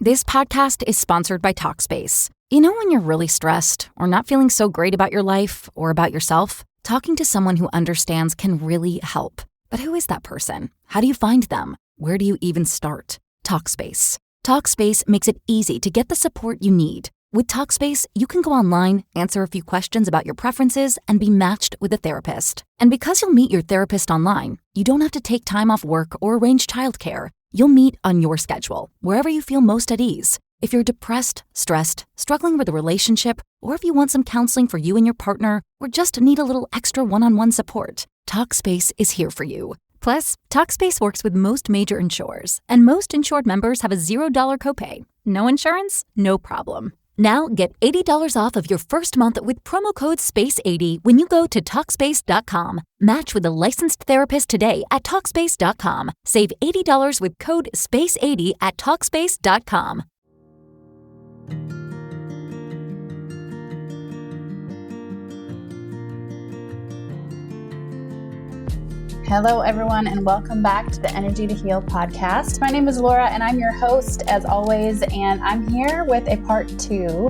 This podcast is sponsored by Talkspace. You know when you're really stressed or not feeling so great about your life or about yourself? Talking to someone who understands can really help. But who is that person? How do you find them? Where do you even start? Talkspace. Talkspace makes it easy to get the support you need. With Talkspace, you can go online, answer a few questions about your preferences, and be matched with a therapist. And because you'll meet your therapist online, you don't have to take time off work or arrange childcare. You'll meet on your schedule, wherever you feel most at ease. If you're depressed, stressed, struggling with a relationship, or if you want some counseling for you and your partner, or just need a little extra one-on-one support, Talkspace is here for you. Plus, Talkspace works with most major insurers, and most insured members have a $0 copay. No insurance? No problem. Now get $80 off of your first month with promo code SPACE80 when you go to Talkspace.com. Match with a licensed therapist today at Talkspace.com. Save $80 with code SPACE80 at Talkspace.com. Hello, everyone, and welcome back to the Energy to Heal podcast. My name is Laura, and I'm your host, as always, and I'm here with a part 2.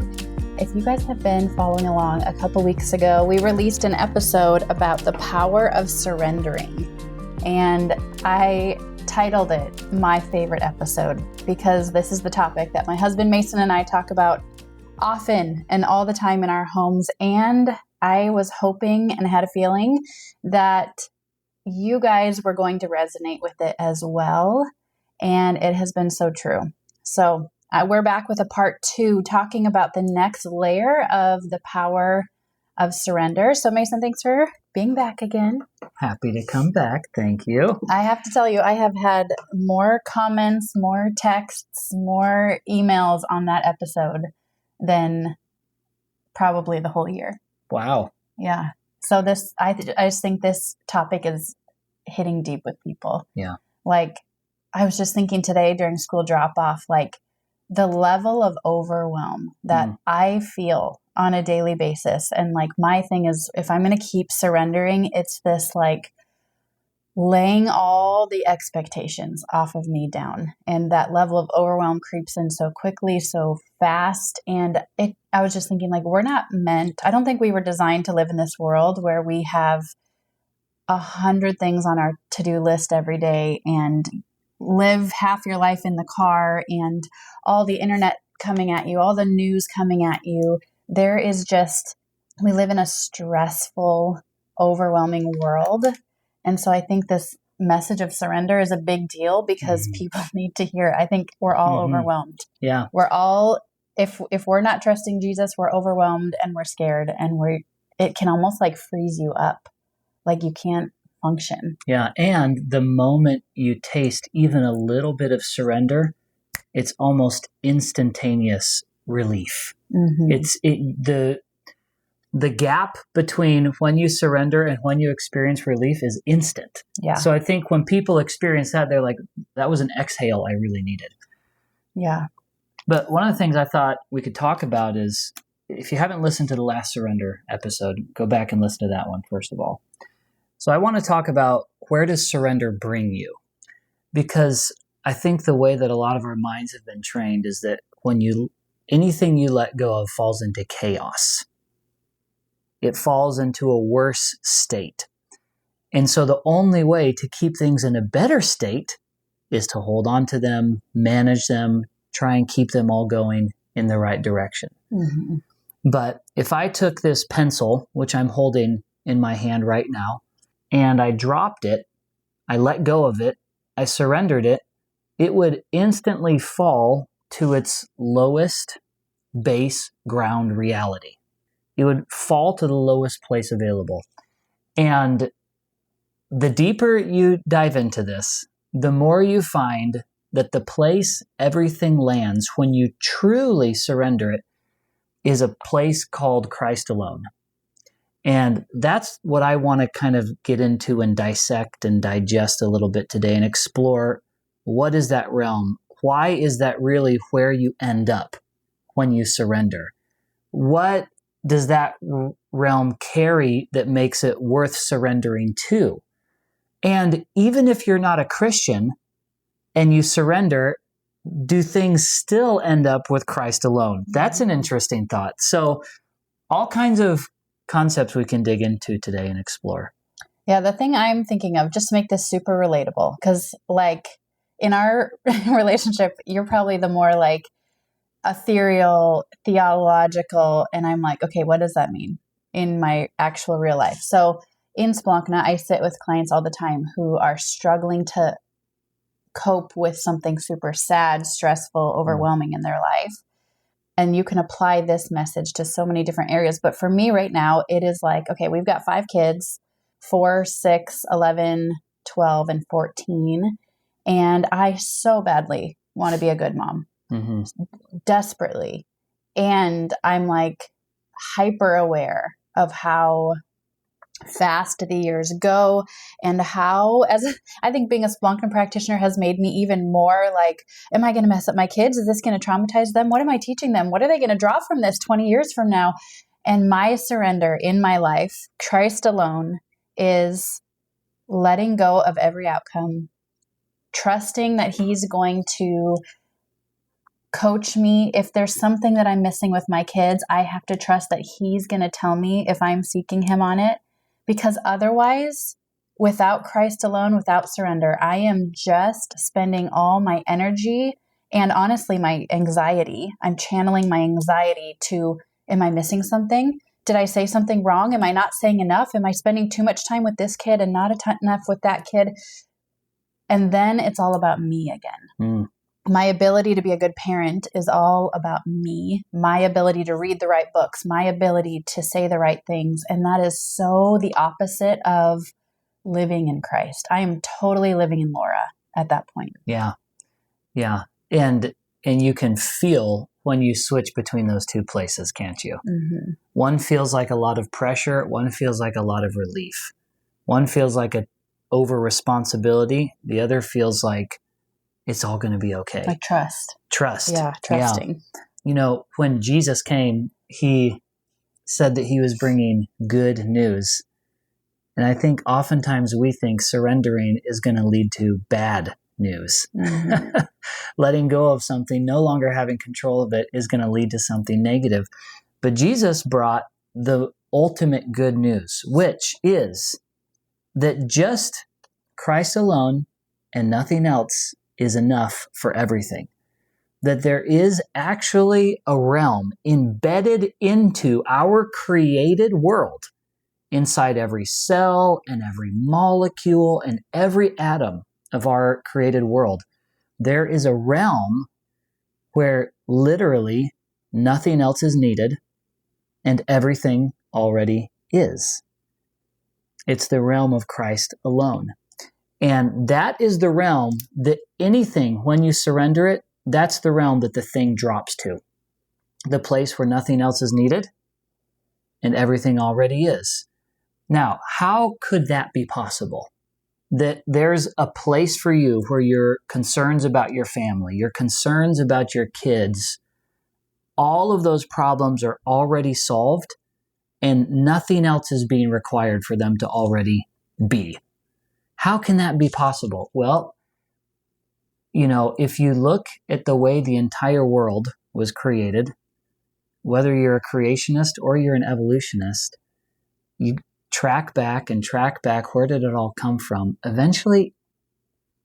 If you guys have been following along, a couple weeks ago, we released an episode about the power of surrendering, and I titled it My Favorite Episode because this is the topic that my husband Mason and I talk about often and all the time in our homes, and I was hoping and had a feeling that you guys were going to resonate with it as well, and it has been so true. So we're back with a part 2 talking about the next layer of the power of surrender. So Mason, thanks for being back again. Happy to come back. Thank you. I have to tell you, I have had more comments, more texts, more emails on that episode than probably the whole year. Wow. Yeah. So I just think this topic is hitting deep with people. Yeah. Like, I was just thinking today during school drop-off, like the level of overwhelm that I feel on a daily basis. And like, my thing is, if I'm going to keep surrendering, it's this like laying all the expectations off of me down. And that level of overwhelm creeps in so quickly, so fast. And I was just thinking, like, I don't think we were designed to live in this world where we have 100 things on our to-do list every day and live half your life in the car and all the internet coming at you, all the news coming at you. We live in a stressful, overwhelming world. And so I think this message of surrender is a big deal because people need to hear it. I think we're all overwhelmed. Yeah. We're all, if we're not trusting Jesus, we're overwhelmed and we're scared, and it can almost like freeze you up. Like you can't function. Yeah. And the moment you taste even a little bit of surrender, it's almost instantaneous relief. The gap between when you surrender and when you experience relief is instant. Yeah. So I think when people experience that, they're like, that was an exhale I really needed. Yeah. But one of the things I thought we could talk about is, if you haven't listened to the last surrender episode, go back and listen to that one, first of all. So I want to talk about, where does surrender bring you? Because I think the way that a lot of our minds have been trained is that anything you let go of falls into chaos. It falls into a worse state. And so the only way to keep things in a better state is to hold on to them, manage them, try and keep them all going in the right direction. Mm-hmm. But if I took this pencil, which I'm holding in my hand right now, and I dropped it, I let go of it, I surrendered it, it would instantly fall to its lowest base ground reality. It would fall to the lowest place available. And the deeper you dive into this, the more you find that the place everything lands when you truly surrender it is a place called Christ alone. And that's what I want to kind of get into and dissect and digest a little bit today and explore, what is that realm? Why is that really where you end up when you surrender? What does that realm carry that makes it worth surrendering to? And even if you're not a Christian and you surrender, do things still end up with Christ alone? That's an interesting thought. So all kinds of concepts we can dig into today and explore. Yeah, the thing I'm thinking of, just to make this super relatable, because like in our relationship, you're probably the more like ethereal, theological, and I'm like, okay, what does that mean in my actual real life? So in Splankna, I sit with clients all the time who are struggling to cope with something super sad, stressful, overwhelming in their life. And you can apply this message to so many different areas. But for me right now, it is like, okay, we've got 5 kids, 4, 6, 11, 12, and 14. And I so badly want to be a good mom, desperately. And I'm like hyper aware of how fast the years go and how, as I think being a Splankna practitioner has made me even more like, am I going to mess up my kids? Is this going to traumatize them? What am I teaching them? What are they going to draw from this 20 years from now? And my surrender in my life, Christ alone, is letting go of every outcome, trusting that he's going to coach me. If there's something that I'm missing with my kids, I have to trust that he's going to tell me if I'm seeking him on it. Because otherwise, without Christ alone, without surrender, I am just spending all my energy and honestly my anxiety. I'm channeling my anxiety to, am I missing something? Did I say something wrong? Am I not saying enough? Am I spending too much time with this kid and not enough with that kid? And then it's all about me again. My ability to be a good parent is all about me, my ability to read the right books, my ability to say the right things. And that is so the opposite of living in Christ. I am totally living in Laura at that point. Yeah. Yeah. And you can feel when you switch between those two places, can't you? Mm-hmm. One feels like a lot of pressure. One feels like a lot of relief. One feels like an over responsibility. The other feels like it's all going to be okay. Like trust. Yeah, trusting. Yeah. When Jesus came, he said that he was bringing good news. And I think oftentimes we think surrendering is going to lead to bad news. Mm-hmm. Letting go of something, no longer having control of it, is going to lead to something negative. But Jesus brought the ultimate good news, which is that just Christ alone and nothing else is enough for everything. That there is actually a realm embedded into our created world, inside every cell and every molecule and every atom of our created world. There is a realm where literally nothing else is needed and everything already is. It's the realm of Christ alone. And that is the realm that anything, when you surrender it, that's the realm that the thing drops to. The place where nothing else is needed and everything already is. Now, how could that be possible? That there's a place for you where your concerns about your family, your concerns about your kids, all of those problems are already solved and nothing else is being required for them to already be. How can that be possible? Well, if you look at the way the entire world was created, whether you're a creationist or you're an evolutionist, you track back, where did it all come from? Eventually,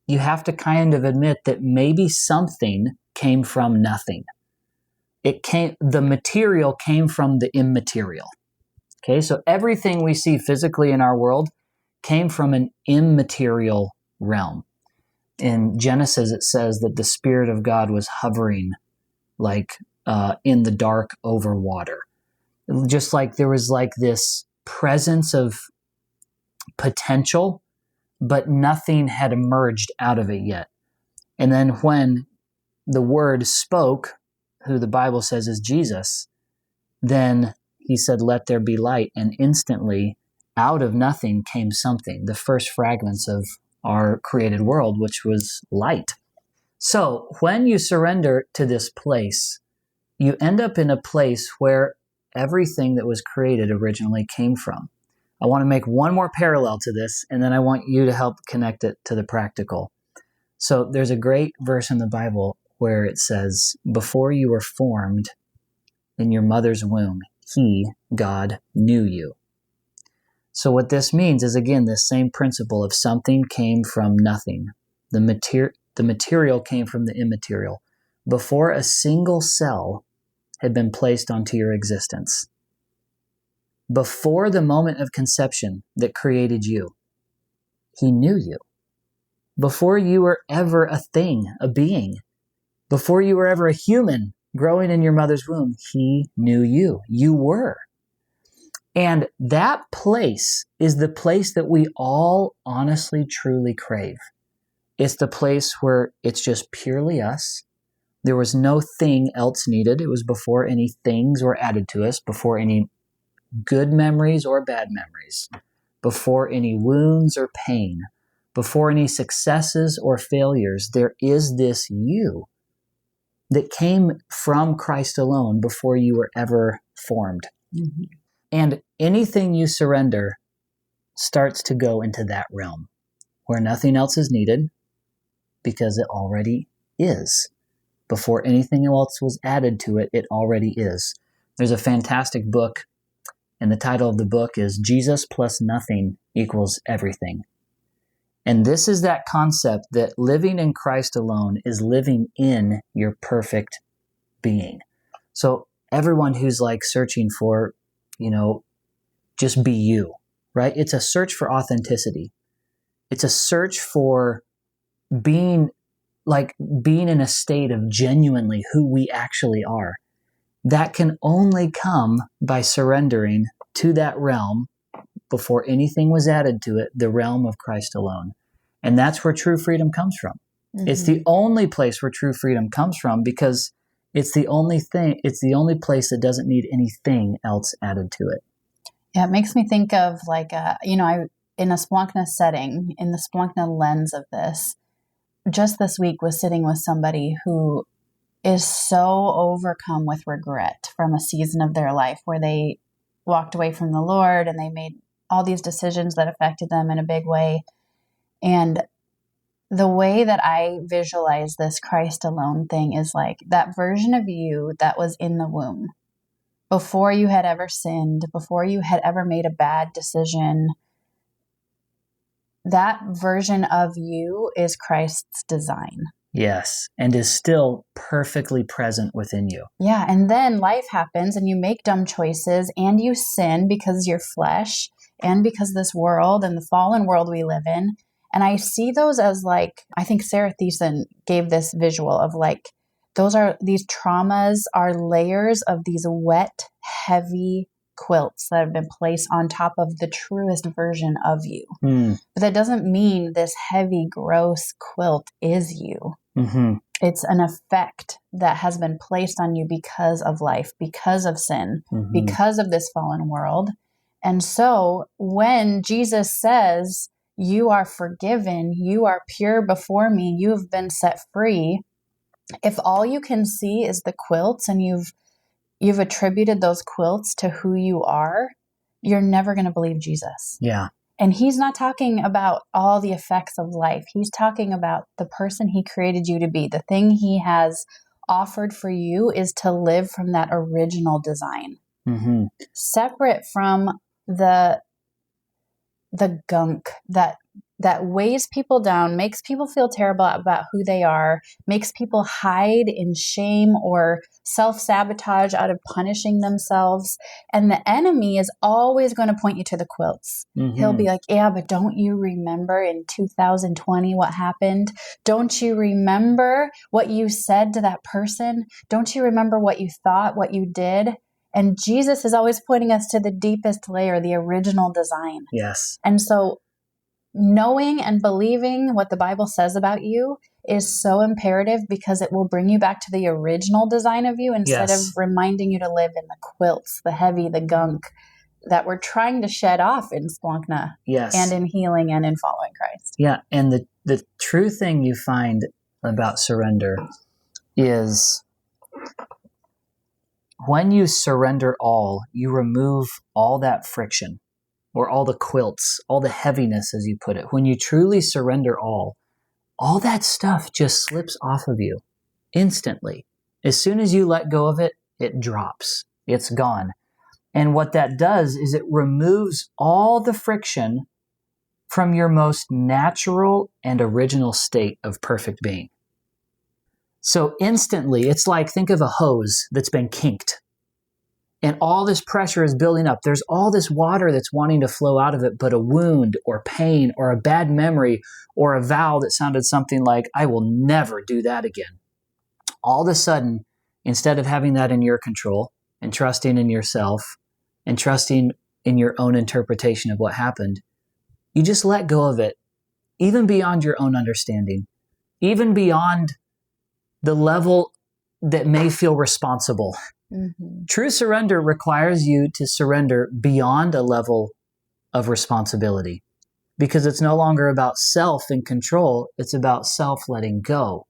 you have to kind of admit that maybe something came from nothing. The material came from the immaterial. Okay, so everything we see physically in our world came from an immaterial realm. In Genesis, it says that the Spirit of God was hovering like in the dark over water. Just like there was like this presence of potential, but nothing had emerged out of it yet. And then when the Word spoke, who the Bible says is Jesus, then he said, "Let there be light." And instantly, out of nothing came something, the first fragments of our created world, which was light. So when you surrender to this place, you end up in a place where everything that was created originally came from. I want to make one more parallel to this, and then I want you to help connect it to the practical. So there's a great verse in the Bible where it says, before you were formed in your mother's womb, he, God, knew you. So what this means is, again, this same principle of something came from nothing. The material came from the immaterial. Before a single cell had been placed onto your existence. Before the moment of conception that created you, he knew you. Before you were ever a thing, a being, before you were ever a human growing in your mother's womb, he knew you. You were. And that place is the place that we all honestly, truly crave. It's the place where it's just purely us. There was no thing else needed. It was before any things were added to us, before any good memories or bad memories, before any wounds or pain, before any successes or failures. There is this you that came from Christ alone before you were ever formed. Mm-hmm. And anything you surrender starts to go into that realm where nothing else is needed because it already is. Before anything else was added to it, it already is. There's a fantastic book, and the title of the book is Jesus+Nothing equals everything. And this is that concept that living in Christ alone is living in your perfect being. So everyone who's like searching for, just be you, right? It's a search for authenticity. It's a search for being in a state of genuinely who we actually are. That can only come by surrendering to that realm before anything was added to it, the realm of Christ alone. And that's where true freedom comes from. Mm-hmm. It's the only place where true freedom comes from because it's the only place that doesn't need anything else added to it. Yeah, it makes me think of in a Splankna setting, in the Splankna lens of this, just this week was sitting with somebody who is so overcome with regret from a season of their life where they walked away from the Lord and they made all these decisions that affected them in a big way. And the way that I visualize this Christ alone thing is like that version of you that was in the womb before you had ever sinned, before you had ever made a bad decision. That version of you is Christ's design. Yes, and is still perfectly present within you. Yeah, and then life happens and you make dumb choices and you sin because your flesh and because this world and the fallen world we live in. And I see those as I think Sarah Thiessen gave this visual of these traumas are layers of these wet, heavy quilts that have been placed on top of the truest version of you. Mm. But that doesn't mean this heavy, gross quilt is you. Mm-hmm. It's an effect that has been placed on you because of life, because of sin, mm-hmm. because of this fallen world. And so when Jesus says, you are forgiven, you are pure before me, you've been set free, if all you can see is the quilts and you've attributed those quilts to who you are, you're never going to believe Jesus. Yeah. And he's not talking about all the effects of life. He's talking about the person he created you to be. The thing he has offered for you is to live from that original design. Mm-hmm. Separate from the gunk that weighs people down, makes people feel terrible about who they are, makes people hide in shame or self-sabotage out of punishing themselves. And the enemy is always going to point you to the quilts. Mm-hmm. He'll be like, yeah, but don't you remember in 2020 what happened? Don't you remember what you said to that person? Don't you remember what you thought, what you did? And Jesus is always pointing us to the deepest layer, the original design. Yes. And so knowing and believing what the Bible says about you is so imperative because it will bring you back to the original design of you instead of reminding you to live in the quilts, the heavy, the gunk that we're trying to shed off in Splankna and in healing and in following Christ. Yeah, and the true thing you find about surrender is when you surrender all, you remove all that friction or all the quilts, all the heaviness, as you put it. When you truly surrender all that stuff just slips off of you. instantly. As soon as you let go of it, it drops. It's gone. And what that does is it removes all the friction from your most natural and original state of perfect being. So instantly, it's like, think of a hose that's been kinked. And all this pressure is building up. There's all this water that's wanting to flow out of it, but a wound or pain or a bad memory or a vow that sounded something like, I will never do that again. All of a sudden, instead of having that in your control and trusting in yourself and trusting in your own interpretation of what happened, you just let go of it, even beyond your own understanding, even beyond the level that may feel responsible. Mm-hmm. True surrender requires you to surrender beyond a level of responsibility, because it's no longer about self and control. It's about self letting go.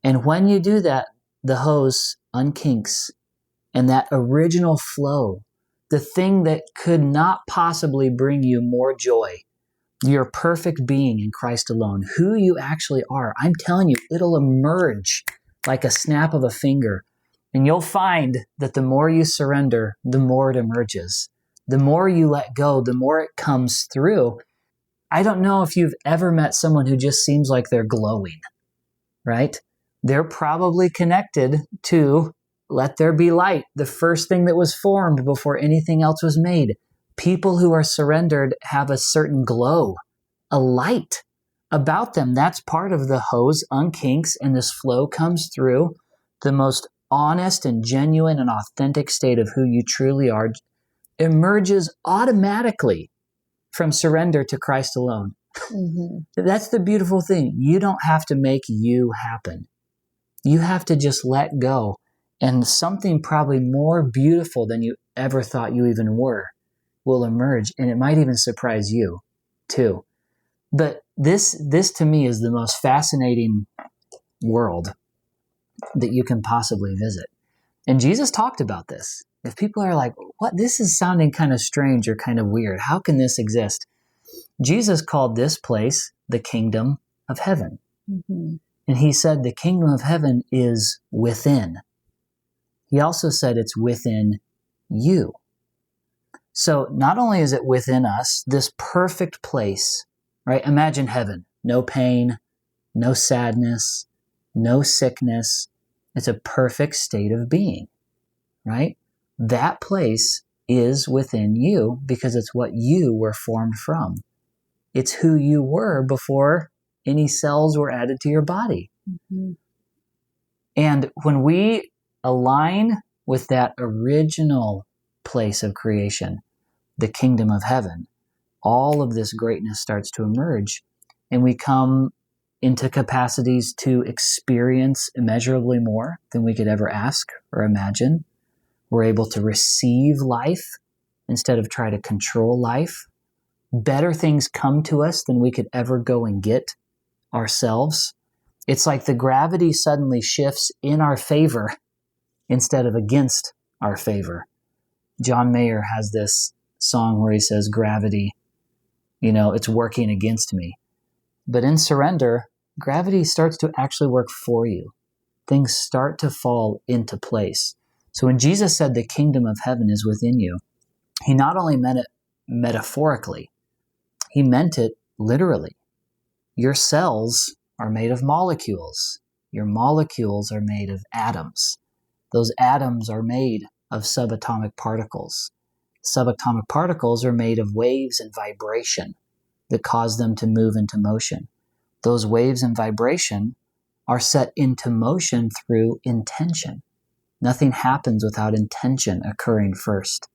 And when you do that, the hose unkinks, and that original flow, the thing that could not possibly bring you more joy, your perfect being in Christ alone, who you actually are, I'm telling you, it'll emerge like a snap of a finger. And you'll find that the more you surrender, the more it emerges. The more you let go, the more it comes through. I don't know if you've ever met someone who just seems like they're glowing, right? They're probably connected to let there be light, the first thing that was formed before anything else was made. People who are surrendered have a certain glow, a light about them. That's part of the hose unkinks, and this flow comes through. The most honest and genuine and authentic state of who you truly are emerges automatically from surrender to Christ alone. Mm-hmm. That's the beautiful thing. You don't have to make you happen. You have to just let go, and something probably more beautiful than you ever thought you even were will emerge, and it might even surprise you too. But this to me is the most fascinating world that you can possibly visit. And Jesus talked about this. If people are like, what, this is sounding kind of strange or kind of weird, how can this exist? Jesus called this place the kingdom of heaven. Mm-hmm. And he said the kingdom of heaven is within. He also said it's within you. So not only is it within us, this perfect place, right? Imagine heaven, no pain, no sadness, no sickness. It's a perfect state of being, right? That place is within you because it's what you were formed from. It's who you were before any cells were added to your body. Mm-hmm. And when we align with that original place of creation, the kingdom of heaven, all of this greatness starts to emerge, and we come into capacities to experience immeasurably more than we could ever ask or imagine. We're able to receive life instead of try to control life. Better things come to us than we could ever go and get ourselves. It's like the gravity suddenly shifts in our favor instead of against our favor. John Mayer has this song where he says, gravity, it's working against me. But in surrender, gravity starts to actually work for you. Things start to fall into place. So when Jesus said the kingdom of heaven is within you, he not only meant it metaphorically, he meant it literally. Your cells are made of molecules. Your molecules are made of atoms. Those atoms are made of subatomic particles. Subatomic particles are made of waves and vibration that cause them to move into motion. Those waves and vibration are set into motion through intention. Nothing happens without intention occurring first.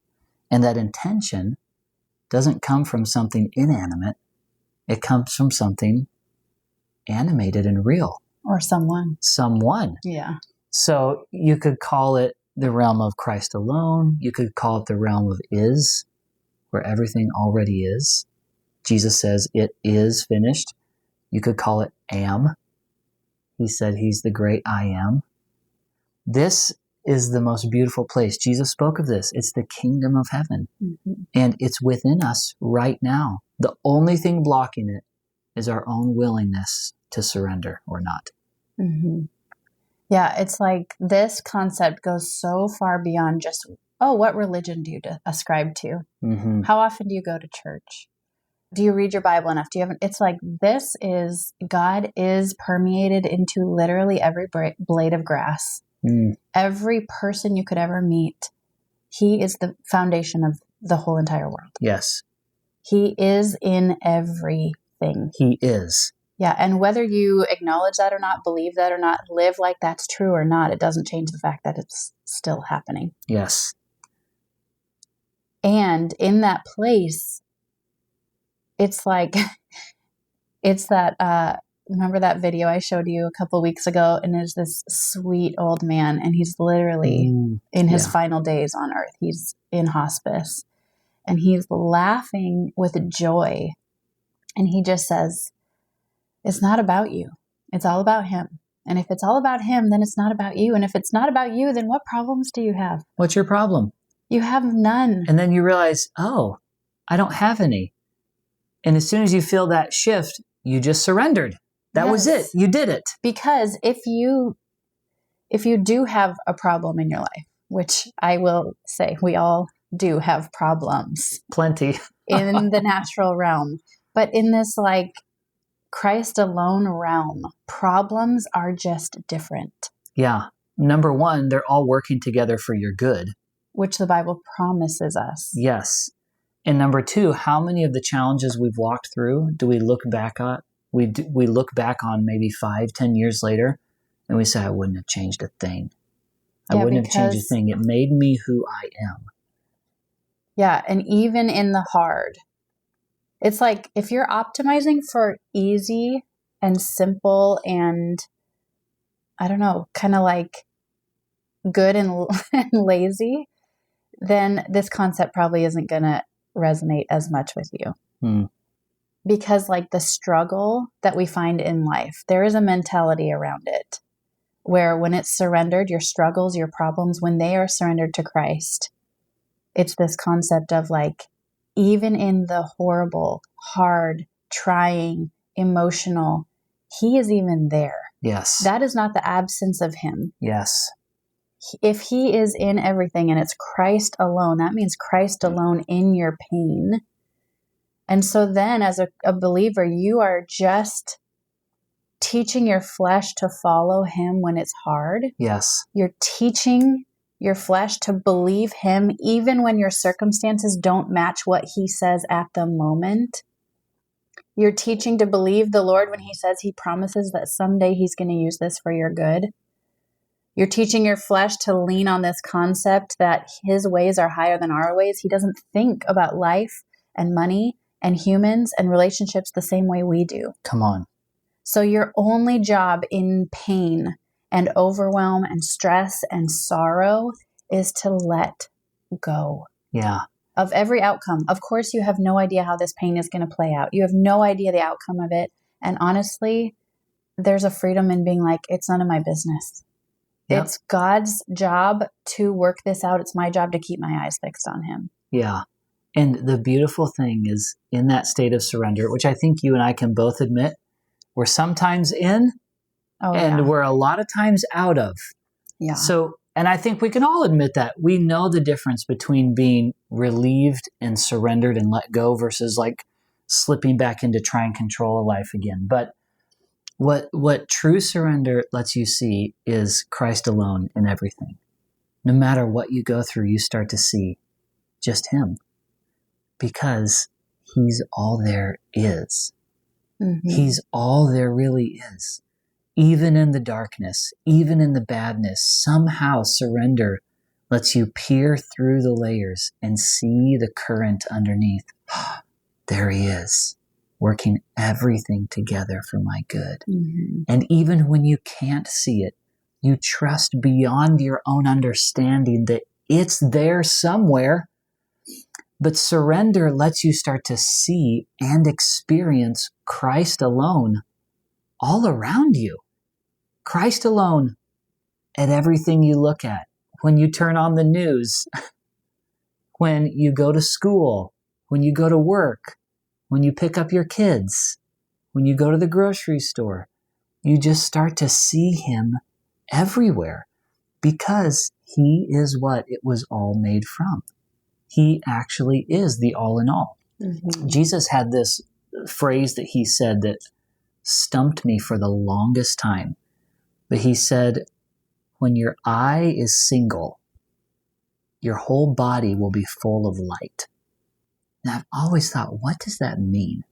And that intention doesn't come from something inanimate. It comes from something animated and real. Or someone. Someone. Yeah. So you could call it the realm of Christ alone. You could call it the realm of is, where everything already is. Jesus says it is finished. You could call it am. He said he's the great I am. This is the most beautiful place. Jesus spoke of this. It's the kingdom of heaven. Mm-hmm. And it's within us right now. The only thing blocking it is our own willingness to surrender or not. Mm-hmm. Yeah, it's like this concept goes so far beyond just, oh, what religion do you ascribe to? Mm-hmm. How often do you go to church? Do you read your Bible enough? Do you have? It's like this is God is permeated into literally every blade of grass, every person you could ever meet. He is the foundation of the whole entire world. Yes. He is in everything. He is. Yeah, and whether you acknowledge that or not, believe that or not, live like that's true or not, it doesn't change the fact that it's still happening. Yes. And in that place, it's like, it's that, remember that video I showed you a couple weeks ago? And there's this sweet old man, and he's literally in his final days on earth. He's in hospice, and he's laughing with joy. And he just says, it's not about you. It's all about him. And if it's all about him, then it's not about you. And if it's not about you, then what problems do you have? What's your problem? You have none. And then you realize, oh, I don't have any. And as soon as you feel that shift, you just surrendered. That was it. You did it. Because if you do have a problem in your life, which I will say we all do have problems. Plenty. In the natural realm. But in this like Christ alone realm, problems are just different. Yeah. Number one, they're all working together for your good. Which the Bible promises us. Yes. And number two, how many of the challenges we've walked through do we look back at? We look back on maybe 5-10 years later, and we say, I wouldn't have changed a thing. I wouldn't have changed a thing. It made me who I am. Yeah, and even in the hard, it's like if you're optimizing for easy and simple and, I don't know, kind of like good and lazy, then this concept probably isn't going to resonate as much with you. Because like the struggle that we find in life, there is a mentality around it where when it's surrendered, your struggles, your problems, when they are surrendered to Christ, it's this concept of like, even in the horrible, hard, trying, emotional, he is even there. Yes. That is not the absence of him. Yes. If he is in everything and it's Christ alone, that means Christ alone in your pain. And so then as a believer, you are just teaching your flesh to follow him when it's hard. Yes. You're teaching your flesh to believe him even when your circumstances don't match what he says at the moment. You're teaching to believe the Lord when he says he promises that someday he's going to use this for your good. You're teaching your flesh to lean on this concept that his ways are higher than our ways. He doesn't think about life and money and humans and relationships the same way we do. Come on. So your only job in pain and overwhelm and stress and sorrow is to let go. Yeah. Of every outcome. Of course, you have no idea how this pain is going to play out. You have no idea the outcome of it. And honestly, there's a freedom in being like, it's none of my business. Yep. It's God's job to work this out. It's my job to keep my eyes fixed on him. Yeah. And the beautiful thing is in that state of surrender, which I think you and I can both admit, we're sometimes in we're a lot of times out of. Yeah. So, and I think we can all admit that. We know the difference between being relieved and surrendered and let go versus like slipping back into try and control a life again. But what true surrender lets you see is Christ alone in everything. No matter what you go through, you start to see just him because he's all there is. Mm-hmm. He's all there really is. Even in the darkness, even in the badness, somehow surrender lets you peer through the layers and see the current underneath. There he is, working everything together for my good. Mm-hmm. And even when you can't see it, you trust beyond your own understanding that it's there somewhere. But surrender lets you start to see and experience Christ alone all around you. Christ alone at everything you look at. When you turn on the news, when you go to school, when you go to work, when you pick up your kids, when you go to the grocery store, you just start to see him everywhere, because he is what it was all made from. He actually is the all in all. Mm-hmm. Jesus had this phrase that he said that stumped me for the longest time. But he said, when your eye is single, your whole body will be full of light. And I've always thought, what does that mean?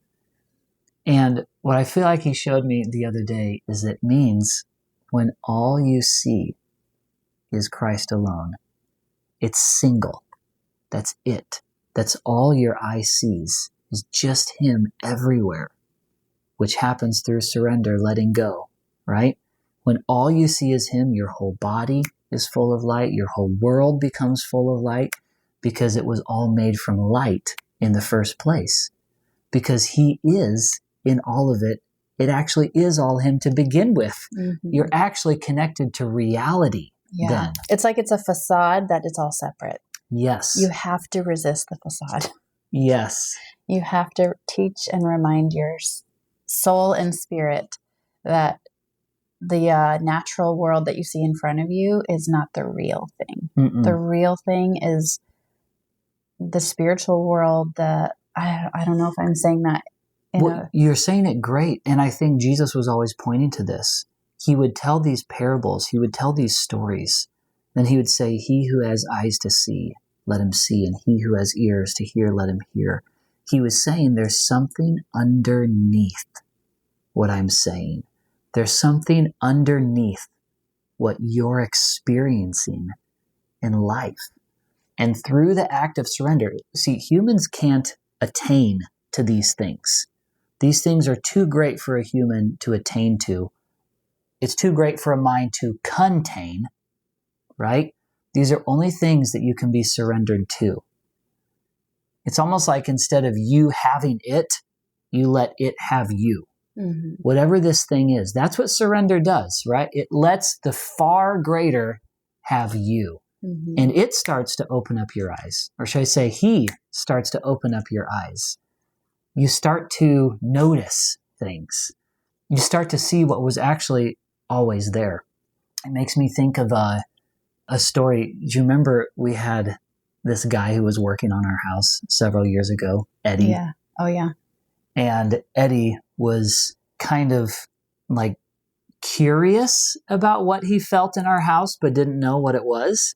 And what I feel like he showed me the other day is it means when all you see is Christ alone, it's single. That's it. That's all your eye sees, is just him everywhere, which happens through surrender, letting go, right? When all you see is him, your whole body is full of light. Your whole world becomes full of light because it was all made from light in the first place. Because he is in all of it. It actually is all him to begin with. Mm-hmm. You're actually connected to reality then. It's like it's a facade that it's all separate. Yes. You have to resist the facade. Yes. You have to teach and remind your soul and spirit that the natural world that you see in front of you is not the real thing. Mm-mm. The real thing is the spiritual world. I don't know if I'm saying that. You're saying it great. And I think Jesus was always pointing to this. He would tell these parables. He would tell these stories. Then he would say, he who has eyes to see, let him see. And he who has ears to hear, let him hear. He was saying there's something underneath what I'm saying. There's something underneath what you're experiencing in life. And through the act of surrender, see, humans can't attain to these things. These things are too great for a human to attain to. It's too great for a mind to contain, right? These are only things that you can be surrendered to. It's almost like instead of you having it, you let it have you. Mm-hmm. Whatever this thing is, that's what surrender does, right? It lets the far greater have you. Mm-hmm. And it starts to open up your eyes. Or should I say, he starts to open up your eyes. You start to notice things. You start to see what was actually always there. It makes me think of a story. Do you remember we had this guy who was working on our house several years ago, Eddie? Yeah. Oh, yeah. And Eddie was kind of like curious about what he felt in our house, but didn't know what it was.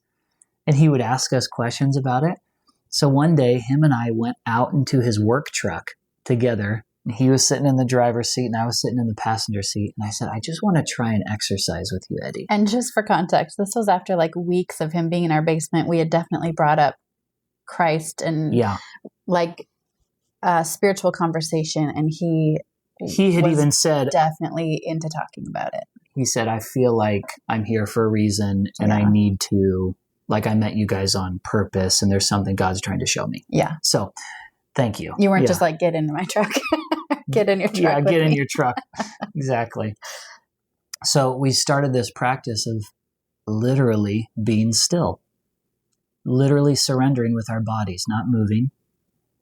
And he would ask us questions about it. So one day, him and I went out into his work truck together. And he was sitting in the driver's seat and I was sitting in the passenger seat. And I said, I just want to try an exercise with you, Eddie. And just for context, this was after like weeks of him being in our basement. We had definitely brought up Christ and like spiritual conversation. And he had even said, definitely into talking about it. He said, I feel like I'm here for a reason and I need to, like I met you guys on purpose and there's something God's trying to show me. Yeah. So thank you. You weren't just like, get into my truck. Get in your truck. Yeah, get in your truck. Exactly. So we started this practice of literally being still, literally surrendering with our bodies, not moving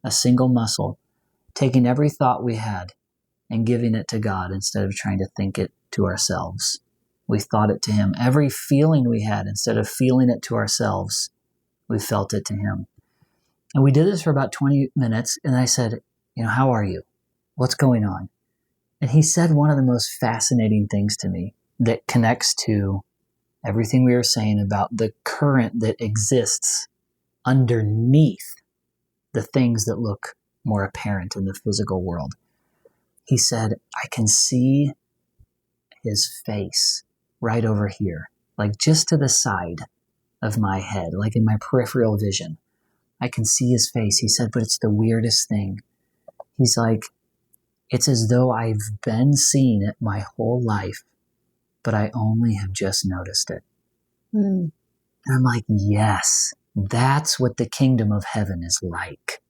a single muscle, taking every thought we had and giving it to God instead of trying to think it to ourselves. We thought it to him. Every feeling we had, instead of feeling it to ourselves, we felt it to him. And we did this for about 20 minutes. And I said, how are you? What's going on? And he said one of the most fascinating things to me that connects to everything we were saying about the current that exists underneath the things that look more apparent in the physical world. He said, I can see his face right over here, like just to the side of my head, like in my peripheral vision. I can see his face. He said, but it's the weirdest thing. He's like, it's as though I've been seeing it my whole life, but I only have just noticed it. Mm. And I'm like, yes, that's what the kingdom of heaven is like.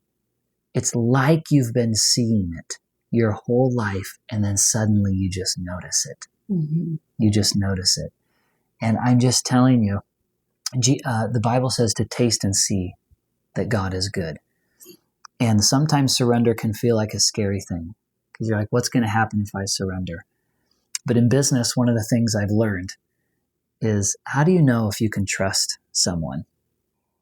It's like you've been seeing it your whole life, and then suddenly you just notice it. Mm-hmm. You just notice it. And I'm just telling you, the Bible says to taste and see that God is good. And sometimes surrender can feel like a scary thing because you're like, what's going to happen if I surrender? But in business, one of the things I've learned is, how do you know if you can trust someone?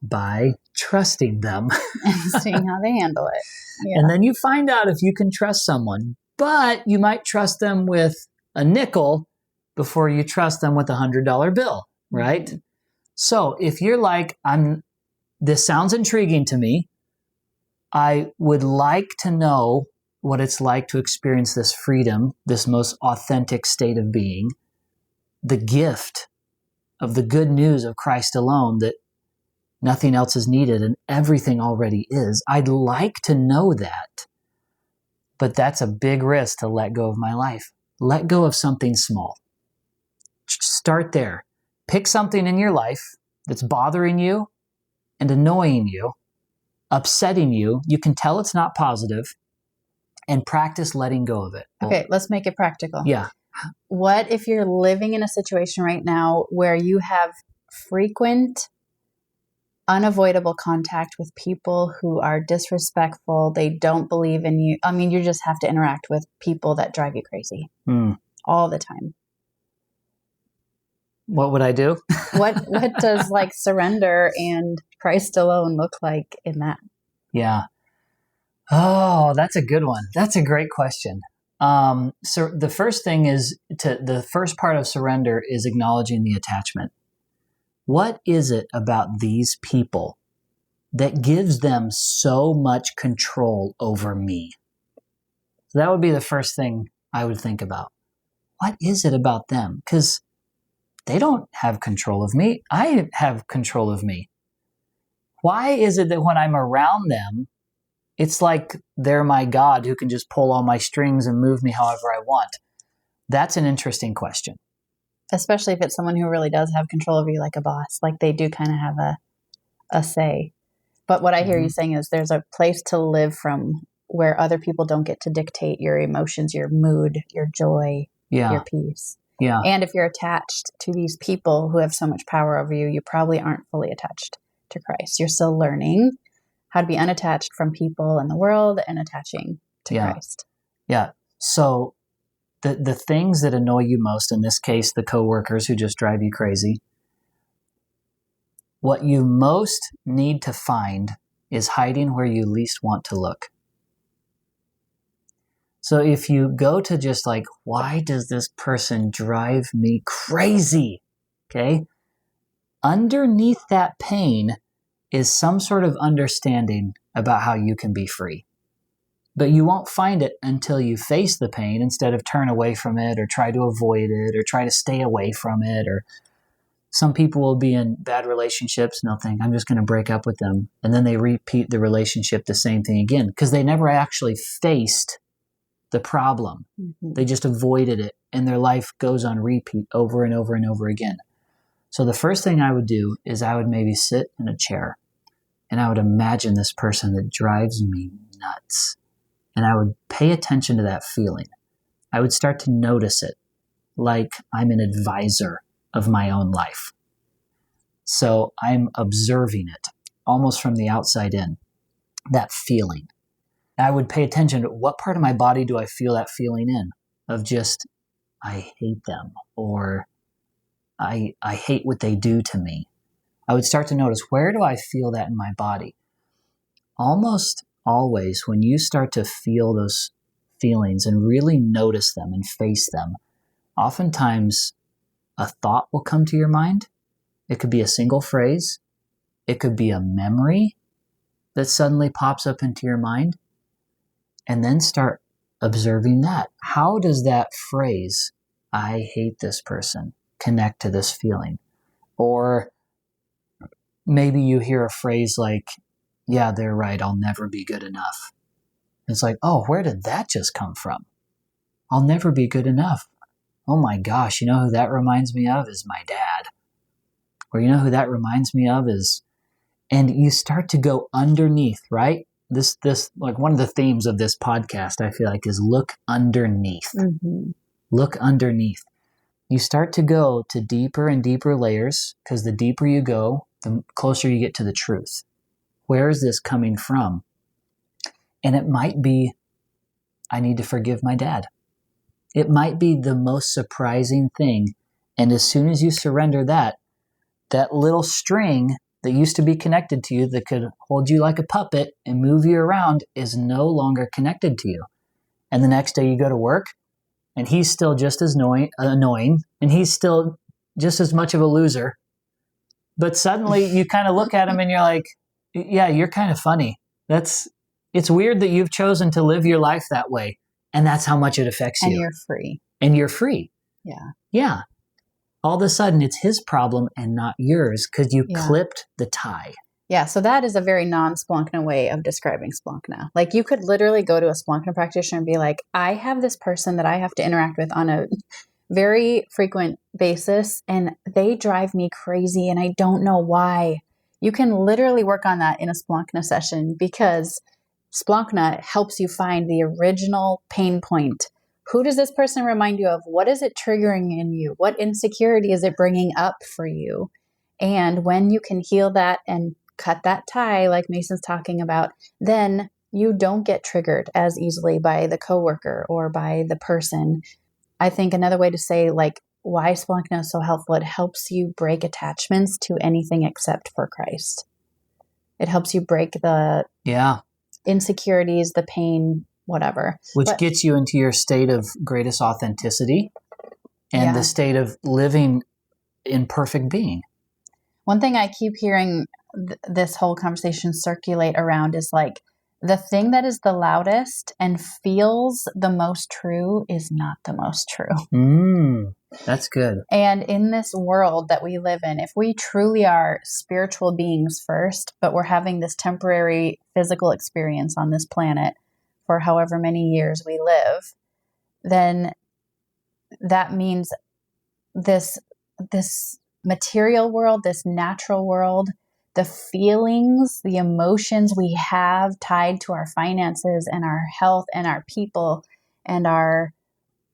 By trusting them. And seeing how they handle it. Yeah. And then you find out if you can trust someone, but you might trust them with a nickel before you trust them with $100 bill, right? Mm-hmm. So if you're like, this sounds intriguing to me. I would like to know what it's like to experience this freedom, this most authentic state of being, the gift of the good news of Christ alone, that nothing else is needed and everything already is. I'd like to know that, but that's a big risk to let go of my life. Let go of something small. Start there. Pick something in your life that's bothering you and annoying you, upsetting you. You can tell it's not positive, and practice letting go of it. Okay, let's make it practical. Yeah. What if you're living in a situation right now where you have frequent, unavoidable contact with people who are disrespectful? They don't believe in you. I mean, you just have to interact with people that drive you crazy all the time. What would I do? What does like surrender and Christ alone look like in that? Yeah. Oh, that's a good one. That's a great question. So the first thing is the first part of surrender is acknowledging the attachment. What is it about these people that gives them so much control over me? So that would be the first thing I would think about. What is it about them? Because they don't have control of me. I have control of me. Why is it that when I'm around them, it's like they're my God who can just pull all my strings and move me however I want? That's an interesting question. Especially if it's someone who really does have control over you, like a boss. Like they do kind of have a say. But what I hear you saying is there's a place to live from where other people don't get to dictate your emotions, your mood, your joy, your peace. Yeah. And if you're attached to these people who have so much power over you, you probably aren't fully attached to Christ. You're still learning how to be unattached from people in the world and attaching to Christ. Yeah. So the things that annoy you most, in this case, the coworkers who just drive you crazy, what you most need to find is hiding where you least want to look. So if you go to just like, why does this person drive me crazy? Okay. Underneath that pain is some sort of understanding about how you can be free. But you won't find it until you face the pain instead of turn away from it or try to avoid it or try to stay away from it. Or some people will be in bad relationships and they'll think, I'm just going to break up with them. And then they repeat the relationship, the same thing again, because they never actually faced the problem. Mm-hmm. They just avoided it, and their life goes on repeat over and over and over again. So the first thing I would do is I would maybe sit in a chair and I would imagine this person that drives me nuts. And I would pay attention to that feeling. I would start to notice it like I'm an advisor of my own life. So I'm observing it almost from the outside in, that feeling. I would pay attention to what part of my body do I feel that feeling in, of just, I hate them, or I hate what they do to me. I would start to notice, where do I feel that in my body? Almost always, when you start to feel those feelings and really notice them and face them, oftentimes a thought will come to your mind. It could be a single phrase. It could be a memory that suddenly pops up into your mind. And then start observing that. How does that phrase, I hate this person, connect to this feeling? Or maybe you hear a phrase like, yeah, they're right, I'll never be good enough. It's like, oh, where did that just come from? I'll never be good enough. Oh my gosh, you know who that reminds me of is my dad. Or you know who that reminds me of is, and you start to go underneath, right? This like one of the themes of this podcast, I feel like, is look underneath. Mm-hmm. Look underneath. You start to go to deeper and deeper layers, because the deeper you go, the closer you get to the truth. Where is this coming from? And it might be, I need to forgive my dad. It might be the most surprising thing And as soon as you surrender that little string that used to be connected to you that could hold you like a puppet and move you around is no longer connected to you. And the next day you go to work and he's still just as annoying and he's still just as much of a loser. But suddenly you kind of look at him and you're like, yeah, you're kind of funny. It's weird that you've chosen to live your life that way. And that's how much it affects you. And you're free. And you're free. Yeah. Yeah. All of a sudden it's his problem and not yours because you clipped the tie. Yeah. So that is a very non-Splankna way of describing Splankna. Like you could literally go to a Splankna practitioner and be like, I have this person that I have to interact with on a very frequent basis and they drive me crazy and I don't know why. You can literally work on that in a Splankna session because Splankna helps you find the original pain point. Who does this person remind you of? What is it triggering in you? What insecurity is it bringing up for you? And when you can heal that and cut that tie, like Mason's talking about, then you don't get triggered as easily by the coworker or by the person. I think another way to say like why Splankna is so helpful, it helps you break attachments to anything except for Christ. It helps you break the insecurities, the pain, whatever. Which gets you into your state of greatest authenticity and the state of living in perfect being. One thing I keep hearing this whole conversation circulate around is like, the thing that is the loudest and feels the most true is not the most true. That's good. And in this world that we live in, if we truly are spiritual beings first, but we're having this temporary physical experience on this planet for however many years we live, then that means this material world, this natural world, the feelings, the emotions we have tied to our finances and our health and our people and our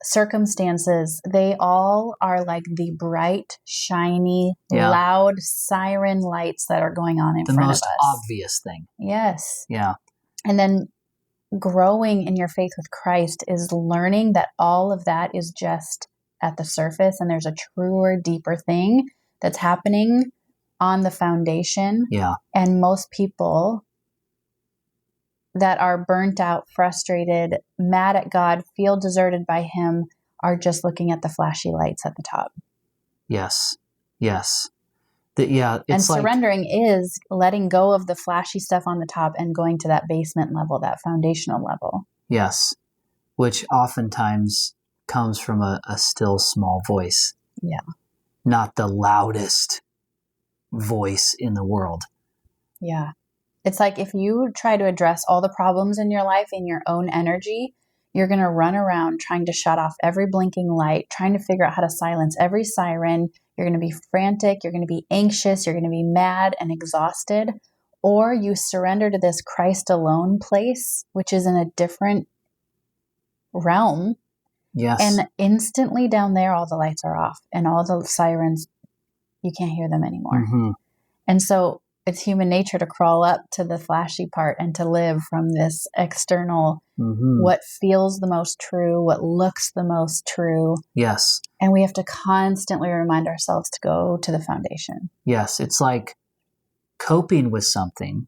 circumstances, they all are like the bright, shiny, loud siren lights that are going on in front of us. The most obvious thing. Yes. Yeah. And then growing in your faith with Christ is learning that all of that is just at the surface and there's a truer, deeper thing that's happening on the foundation. Yeah. And most people that are burnt out, frustrated, mad at God, feel deserted by him, are just looking at the flashy lights at the top. Yes. Yes. It's and surrendering is letting go of the flashy stuff on the top and going to that basement level, that foundational level. Yes. Which oftentimes comes from a still small voice. Yeah. Not the loudest voice in the world. Yeah. It's like if you try to address all the problems in your life in your own energy, you're going to run around trying to shut off every blinking light, trying to figure out how to silence every siren. You're going to be frantic. You're going to be anxious. You're going to be mad and exhausted. Or you surrender to this Christ alone place, which is in a different realm. Yes. And instantly down there, all the lights are off and all the sirens, you can't hear them anymore. Mm-hmm. And so it's human nature to crawl up to the flashy part and to live from this external, what feels the most true, what looks the most true. Yes. And we have to constantly remind ourselves to go to the foundation. Yes. It's like coping with something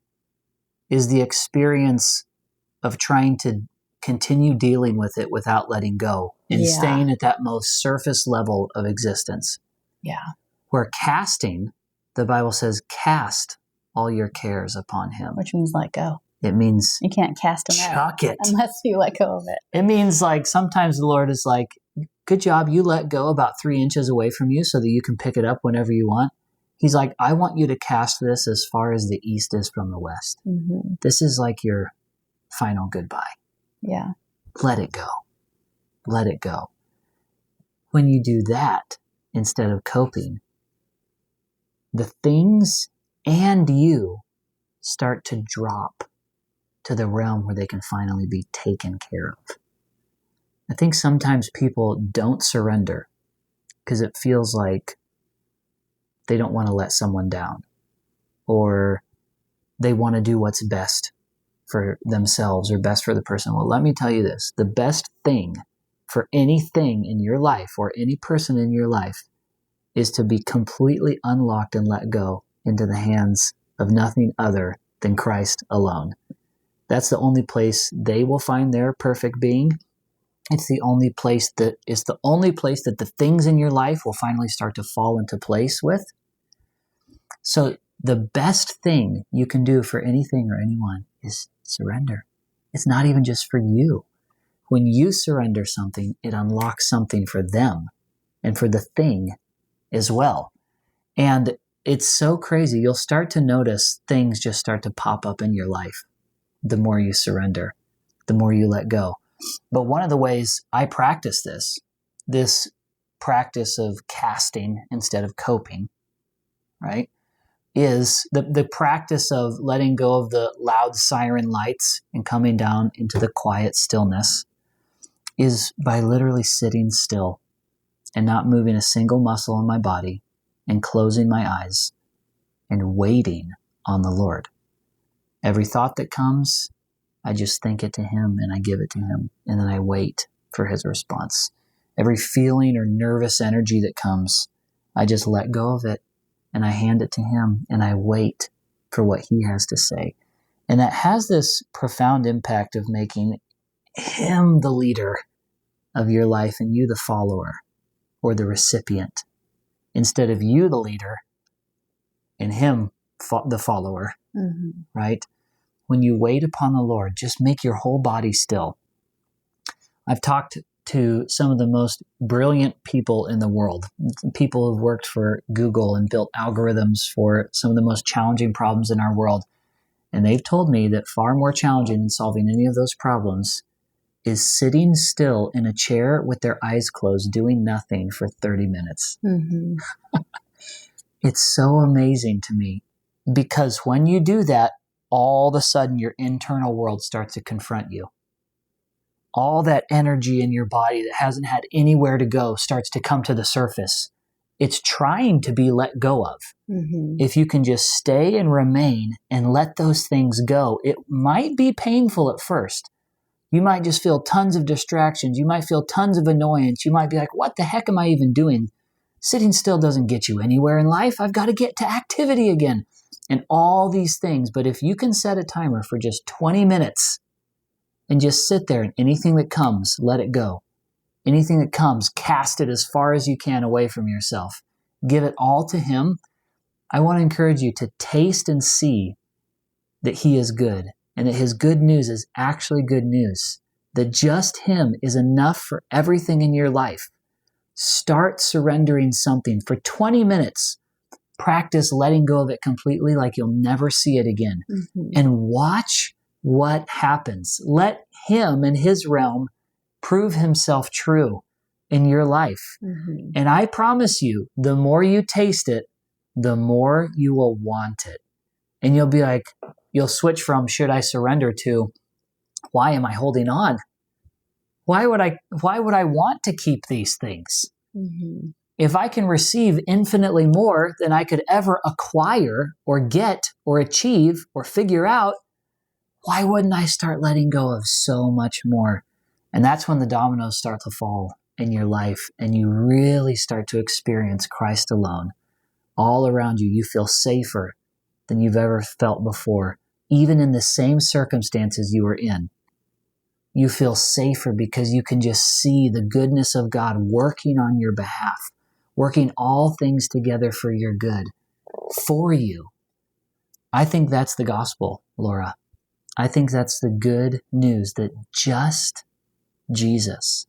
is the experience of trying to continue dealing with it without letting go and staying at that most surface level of existence. Yeah. Where casting, the Bible says, cast all your cares upon him. Which means let go. It means you can't cast them chuck it unless you let go of it. It means like sometimes the Lord is like, good job, you let go about 3 inches away from you so that you can pick it up whenever you want. He's like, I want you to cast this as far as the east is from the west. Mm-hmm. This is like your final goodbye. Yeah. Let it go. Let it go. When you do that, instead of coping, the things and you start to drop to the realm where they can finally be taken care of. I think sometimes people don't surrender because it feels like they don't want to let someone down, or they want to do what's best for themselves or best for the person. Well, let me tell you this. The best thing for anything in your life or any person in your life is to be completely unlocked and let go into the hands of nothing other than Christ alone. That's the only place they will find their perfect being. It's the only place that the things in your life will finally start to fall into place with. So the best thing you can do for anything or anyone is surrender. It's not even just for you. When you surrender something, it unlocks something for them and for the thing as well. And it's so crazy. You'll start to notice things just start to pop up in your life. The more you surrender, the more you let go. But one of the ways I practice this practice of casting instead of coping, right, is the practice of letting go of the loud siren lights and coming down into the quiet stillness is by literally sitting still and not moving a single muscle in my body and closing my eyes and waiting on the Lord. Every thought that comes, I just think it to him and I give it to him, and then I wait for his response. Every feeling or nervous energy that comes, I just let go of it and I hand it to him and I wait for what he has to say. And that has this profound impact of making him the leader of your life and you the follower or the recipient, instead of you the leader and him the follower, right? When you wait upon the Lord, just make your whole body still. I've talked to some of the most brilliant people in the world, people who've worked for Google and built algorithms for some of the most challenging problems in our world. And they've told me that far more challenging than solving any of those problems is sitting still in a chair with their eyes closed, doing nothing for 30 minutes. It's so amazing to me, because when you do that, all of a sudden your internal world starts to confront you. All that energy in your body that hasn't had anywhere to go starts to come to the surface. It's trying to be let go of. If you can just stay and remain and let those things go, it might be painful at first. You might just feel tons of distractions. You might feel tons of annoyance. You might be like, what the heck am I even doing? Sitting still doesn't get you anywhere in life. I've got to get to activity again. And all these things. But if you can set a timer for just 20 minutes and just sit there, and anything that comes, let it go. Anything that comes, cast it as far as you can away from yourself. Give it all to him. I want to encourage you to taste and see that he is good, and that his good news is actually good news. That just him is enough for everything in your life. Start surrendering something for 20 minutes. Practice letting go of it completely like you'll never see it again. And watch what happens. Let him in his realm prove himself true in your life. And I promise you, the more you taste it, the more you will want it. And you'll be like, you'll switch from should I surrender to why am I holding on? Why would I want to keep these things? If I can receive infinitely more than I could ever acquire or get or achieve or figure out, why wouldn't I start letting go of so much more? And that's when the dominoes start to fall in your life and you really start to experience Christ alone. All around you, you feel safer than you've ever felt before, even in the same circumstances you were in. You feel safer because you can just see the goodness of God working on your behalf, working all things together for your good, for you. I think that's the gospel, Laura. I think that's the good news, that just Jesus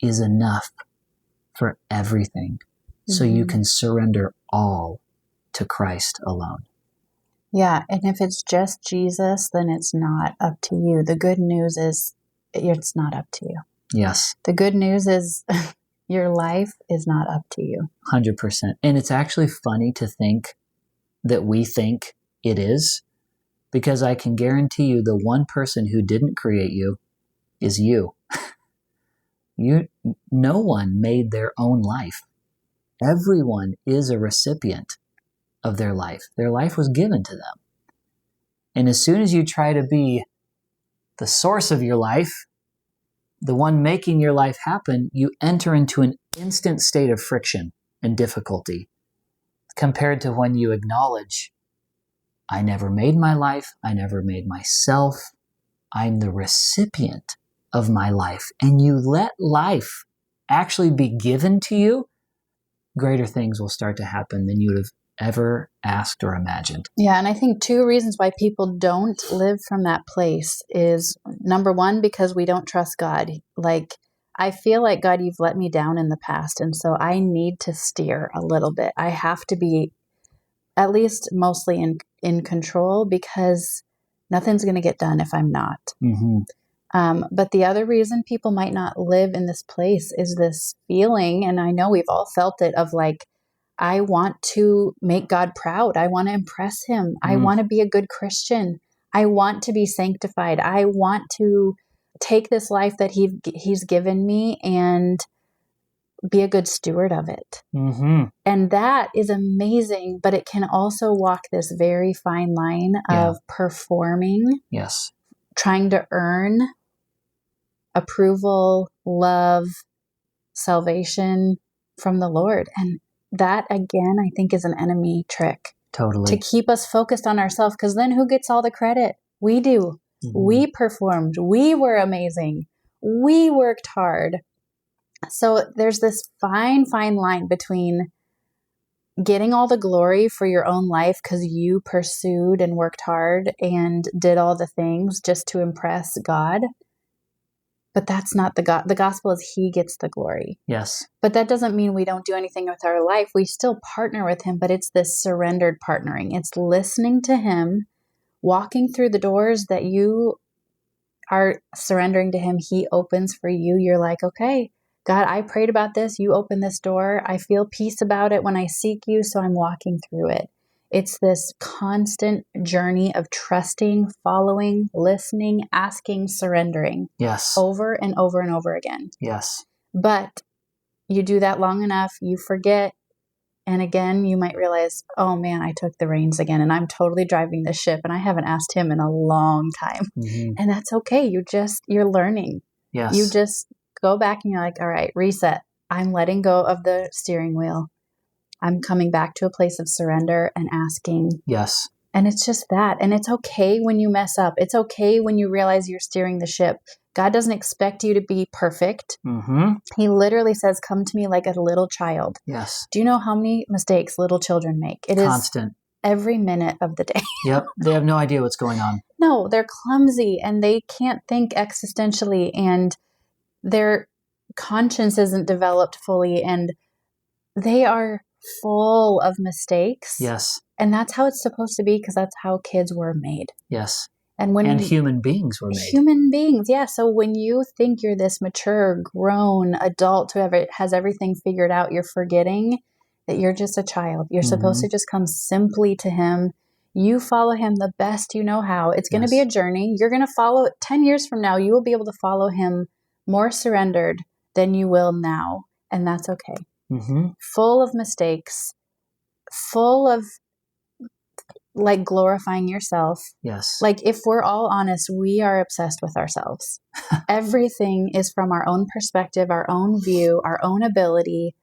is enough for everything. So you can surrender all to Christ alone. Yeah, and if it's just Jesus, then it's not up to you. The good news is it's not up to you. Yes. The good news is your life is not up to you. 100%. And it's actually funny to think that we think it is, because I can guarantee you the one person who didn't create you is you. No one made their own life. Everyone is a recipient of their life. Their life was given to them. And as soon as you try to be the source of your life, the one making your life happen, you enter into an instant state of friction. and difficulty compared to when you acknowledge, I never made my life, I never made myself, I'm the recipient of my life, and you let life actually be given to you, greater things will start to happen than you would have ever asked or imagined. Yeah, and I think 2 reasons why people don't live from that place is, number one, because we don't trust God. Like, I feel like, God, you've let me down in the past, and so I need to steer a little bit. I have to be at least mostly in control, because nothing's going to get done if I'm not. But the other reason people might not live in this place is this feeling, and I know we've all felt it, of like, I want to make God proud. I want to impress him. I want to be a good Christian. I want to be sanctified. I want to take this life that he's given me and be a good steward of it. And that is amazing, but it can also walk this very fine line of performing, trying to earn approval, love, salvation from the Lord. And that, again, I think is an enemy trick. Totally. To keep us focused on ourselves, because then who gets all the credit? We do. We performed. We were amazing. We worked hard. So there's this fine line between getting all the glory for your own life because you pursued and worked hard and did all the things just to impress God. But that's not the gospel is he gets the glory. Yes. But that doesn't mean we don't do anything with our life. We still partner with him, but it's this surrendered partnering. It's listening to him, walking through the doors that you are surrendering to him. He opens for you. You're like, okay, God, I prayed about this. You open this door. I feel peace about it when I seek you. So I'm walking through it. It's this constant journey of trusting, following, listening, asking, surrendering. Yes. Over and over and over again. Yes. But you do that long enough, you forget. And again, you might realize, oh man, I took the reins again and I'm totally driving this ship and I haven't asked him in a long time. And that's okay. You're learning. Yes. You just go back and you're like, all right, reset. I'm letting go of the steering wheel. I'm coming back to a place of surrender and asking. Yes. And it's just that. And it's okay when you mess up. It's okay when you realize you're steering the ship. God doesn't expect you to be perfect. He literally says, come to me like a little child. Yes. Do you know how many mistakes little children make? It constant. Is every minute of the day. Yep. They have no idea what's going on. No, they're clumsy and they can't think existentially and their conscience isn't developed fully and they are full of mistakes. Yes. And that's how it's supposed to be because that's how kids were made. Yes. And human beings were made. Human beings, yeah. So when you think you're this mature, grown adult who has everything figured out, you're forgetting that you're just a child. You're supposed to just come simply to him. You follow him the best you know how. It's going to be a journey. You're going to follow 10 years from now. You will be able to follow him more surrendered than you will now. And that's okay. Full of mistakes, full of like glorifying yourself. Yes. Like if we're all honest, we are obsessed with ourselves. Everything is from our own perspective, our own view, our own ability.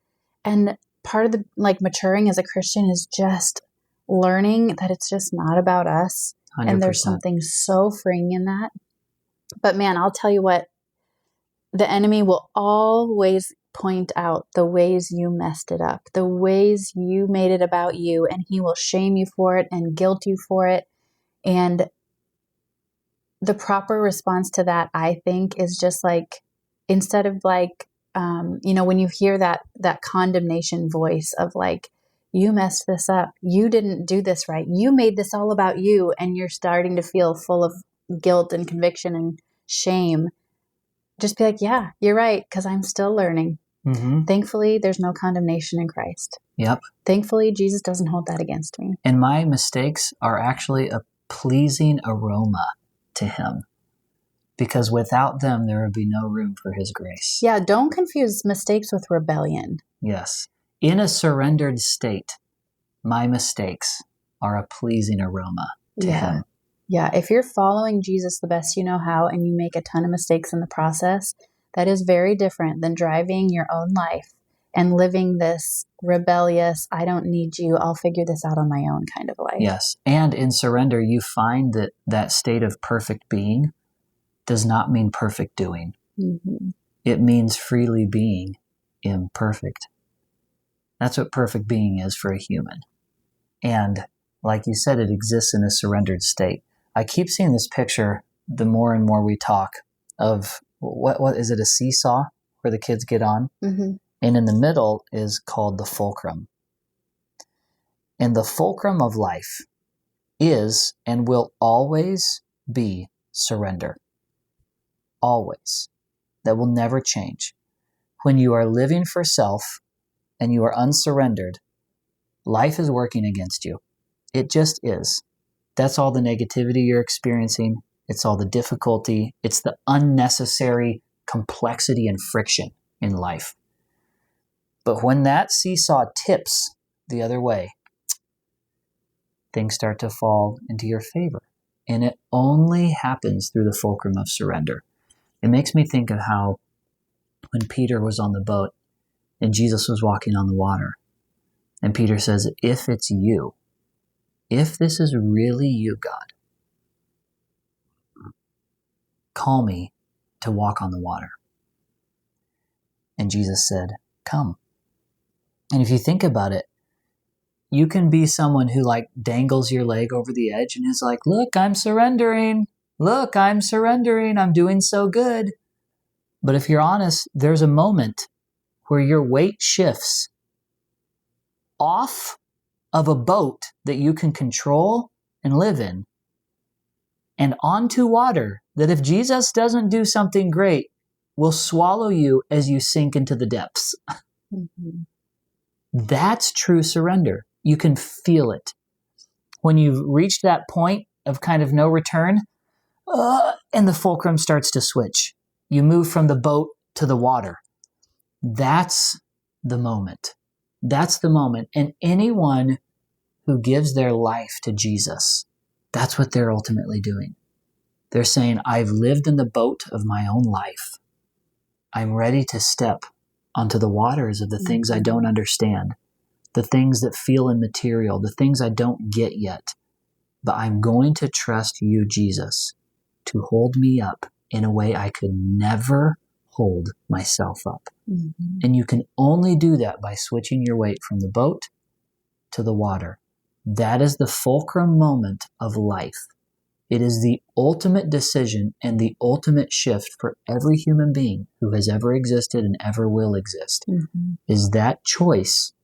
And part of the like maturing as a Christian is just learning that it's just not about us. 100%. And there's something so freeing in that. But man, I'll tell you what, the enemy will always point out the ways you messed it up, the ways you made it about you, and he will shame you for it and guilt you for it. And the proper response to that, I think, is just like, instead of like, when you hear that condemnation voice of like, you messed this up, you didn't do this right, you made this all about you, and you're starting to feel full of guilt and conviction and shame, just be like, yeah, you're right, because I'm still learning. Thankfully, there's no condemnation in Christ. Yep. Thankfully, Jesus doesn't hold that against me. And my mistakes are actually a pleasing aroma to him, because without them, there would be no room for his grace. Yeah, don't confuse mistakes with rebellion. Yes. In a surrendered state, my mistakes are a pleasing aroma to him. Yeah, if you're following Jesus the best you know how and you make a ton of mistakes in the process, that is very different than driving your own life and living this rebellious, I don't need you, I'll figure this out on my own kind of life. Yes. And in surrender, you find that that state of perfect being does not mean perfect doing. Mm-hmm. It means freely being imperfect. That's what perfect being is for a human. And like you said, it exists in a surrendered state. I keep seeing this picture the more and more we talk of what is it, a seesaw where the kids get on? Mm-hmm. And in the middle is called the fulcrum. And the fulcrum of life is and will always be surrender. Always. That will never change. When you are living for self and you are unsurrendered, life is working against you. It just is. That's all the negativity you're experiencing. It's all the difficulty. It's the unnecessary complexity and friction in life. But when that seesaw tips the other way, things start to fall into your favor. And it only happens through the fulcrum of surrender. It makes me think of how when Peter was on the boat and Jesus was walking on the water, and Peter says, if it's you, if this is really you, God, call me to walk on the water. And Jesus said, come. And if you think about it, you can be someone who like dangles your leg over the edge and is like, look, I'm surrendering. Look, I'm surrendering. I'm doing so good. But if you're honest, there's a moment where your weight shifts off of a boat that you can control and live in and onto water that if Jesus doesn't do something great, will swallow you as you sink into the depths. Mm-hmm. That's true surrender. You can feel it. When you've reached that point of kind of no return, and the fulcrum starts to switch. You move from the boat to the water. That's the moment. That's the moment. And anyone who gives their life to Jesus, that's what they're ultimately doing. They're saying, I've lived in the boat of my own life. I'm ready to step onto the waters of the things I don't understand, the things that feel immaterial, the things I don't get yet. But I'm going to trust you, Jesus, to hold me up in a way I could never hold myself up. Mm-hmm. And you can only do that by switching your weight from the boat to the water. That is the fulcrum moment of life. It is the ultimate decision and the ultimate shift for every human being who has ever existed and ever will exist, is that choice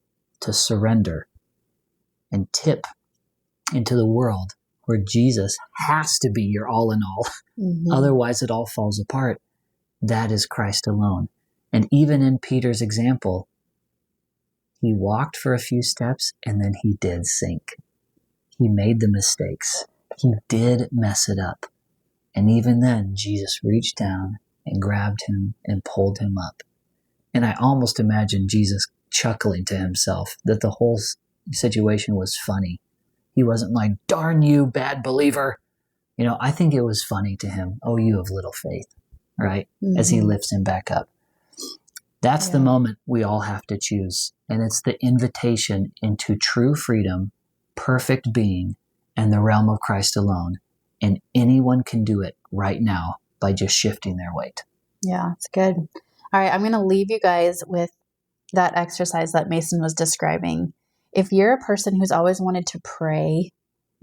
to surrender and tip into the world where Jesus has to be your all in all. Otherwise, it all falls apart. That is Christ alone. And even in Peter's example, he walked for a few steps and then he did sink. He made the mistakes. He did mess it up. And even then, Jesus reached down and grabbed him and pulled him up. And I almost imagine Jesus chuckling to himself that the whole situation was funny. He wasn't like, darn you, bad believer. You know, I think it was funny to him. Oh, you have little faith, right? As he lifts him back up. That's the moment we all have to choose. And it's the invitation into true freedom, perfect being, and the realm of Christ alone. And anyone can do it right now by just shifting their weight. Yeah, it's good. All right, I'm going to leave you guys with that exercise that Mason was describing. If you're a person who's always wanted to pray,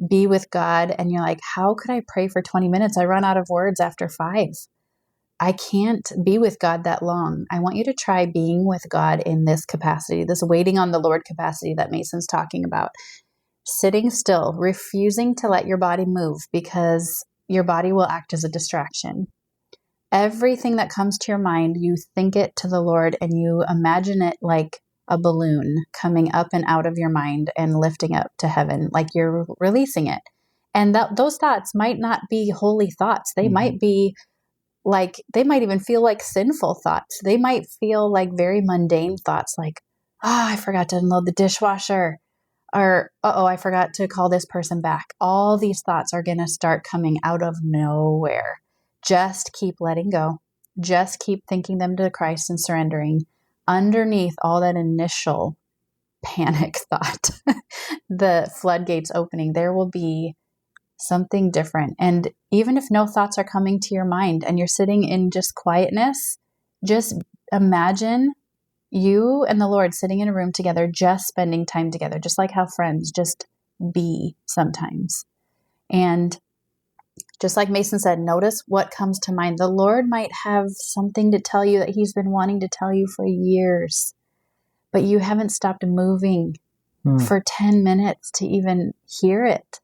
be with God, and you're like, how could I pray for 20 minutes? I run out of words after 5. I can't be with God that long. I want you to try being with God in this capacity, this waiting on the Lord capacity that Mason's talking about. Sitting still, refusing to let your body move because your body will act as a distraction. Everything that comes to your mind, you think it to the Lord and you imagine it like a balloon coming up and out of your mind and lifting up to heaven, like you're releasing it. And those thoughts might not be holy thoughts. They might be like, they might even feel like sinful thoughts. They might feel like very mundane thoughts like, I forgot to unload the dishwasher. Or, I forgot to call this person back. All these thoughts are going to start coming out of nowhere. Just keep letting go. Just keep thinking them to Christ and surrendering. underneath all that initial panic thought, the floodgates opening, there will be something different. And even if no thoughts are coming to your mind and you're sitting in just quietness, just imagine you and the Lord sitting in a room together, just spending time together, just like how friends just be sometimes. And just like Mason said, notice what comes to mind. The Lord might have something to tell you that he's been wanting to tell you for years, but you haven't stopped moving for 10 minutes to even hear it.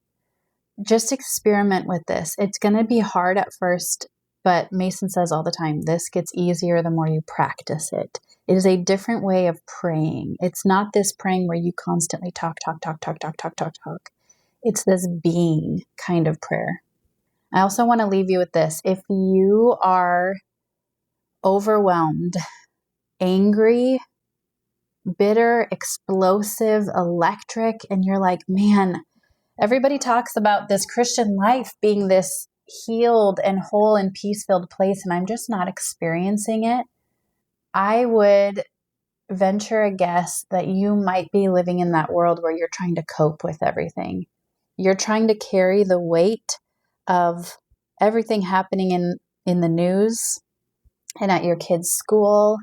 Just experiment with this. It's going to be hard at first, but Mason says all the time, this gets easier the more you practice it. It is a different way of praying. It's not this praying where you constantly talk. It's this being kind of prayer. I also want to leave you with this. If you are overwhelmed, angry, bitter, explosive, electric, and you're like, man, everybody talks about this Christian life being this healed and whole and peace-filled place, and I'm just not experiencing it, I would venture a guess that you might be living in that world where you're trying to cope with everything. You're trying to carry the weight of everything happening in the news and at your kids' school